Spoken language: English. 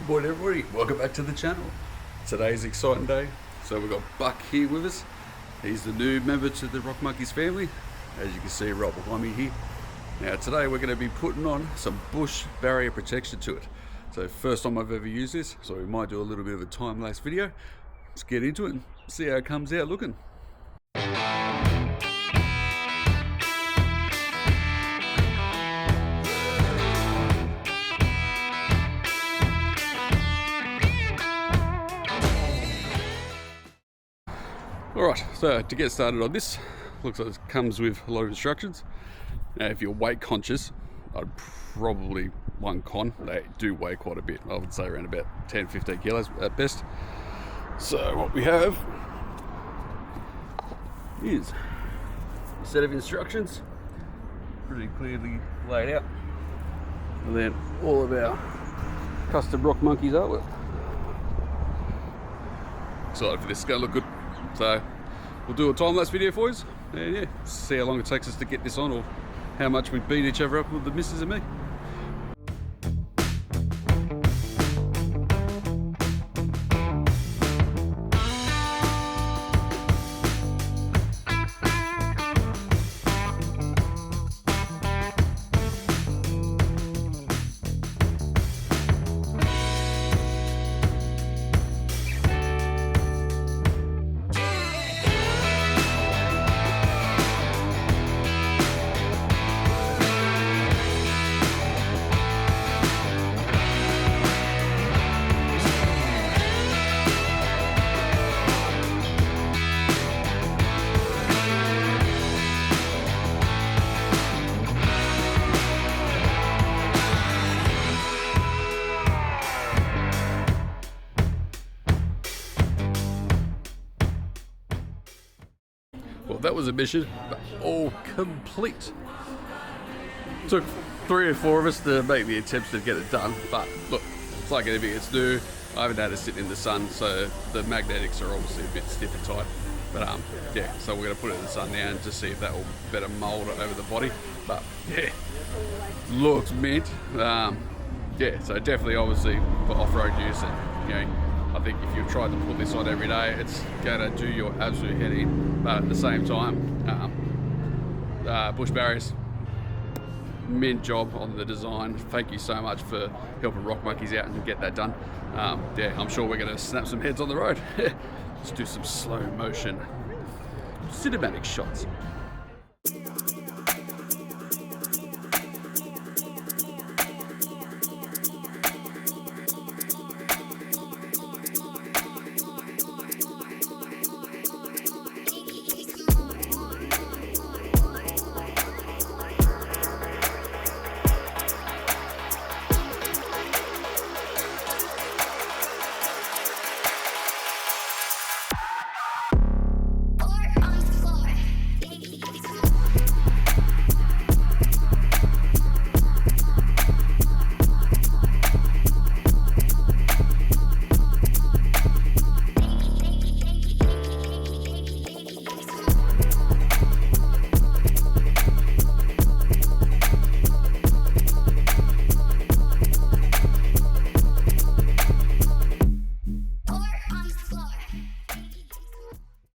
Good morning everybody, welcome back to the channel. Today's an exciting day. So we've got Buck here with us. He's the new member to the Rock Monkeys family. As you can see right behind me here. Now today we're going to be putting on some bush barrier protection to it. So first time I've ever used this, so we might do a little bit of a time-lapse video. Let's get into it and see how it comes out looking. Alright, so to get started on this, looks like it comes with a lot of instructions. Now if you're weight conscious, I'd probably, one con, they do weigh quite a bit. I would say around about 10-15 kilos at best. So what we have is a set of instructions, pretty clearly laid out. And then all of our custom Rock Monkeys artwork. Excited for this, it's going to look good. So we'll do a time-lapse video for you, and yeah, see how long it takes us to get this on, or how much we beat each other up with the missus and me. Well, that was a mission, but all complete. Took 3 or 4 of us to make the attempts to get it done, but look, it's like anything, it's new. I haven't had it sit in the sun, so the magnetics are obviously a bit stiff and tight. But yeah, so we're gonna put it in the sun now and just see if that will better mold it over the body. But yeah, looks mint. Yeah, so definitely obviously for off-road use, and you know, I think if you try to put this on every day, it's going to do your absolute head in. But at the same time, bush barriers, mint job on the design. Thank you so much for helping Rock Monkeys out and get that done. Yeah, I'm sure we're going to snap some heads on the road. Let's do some slow motion cinematic shots.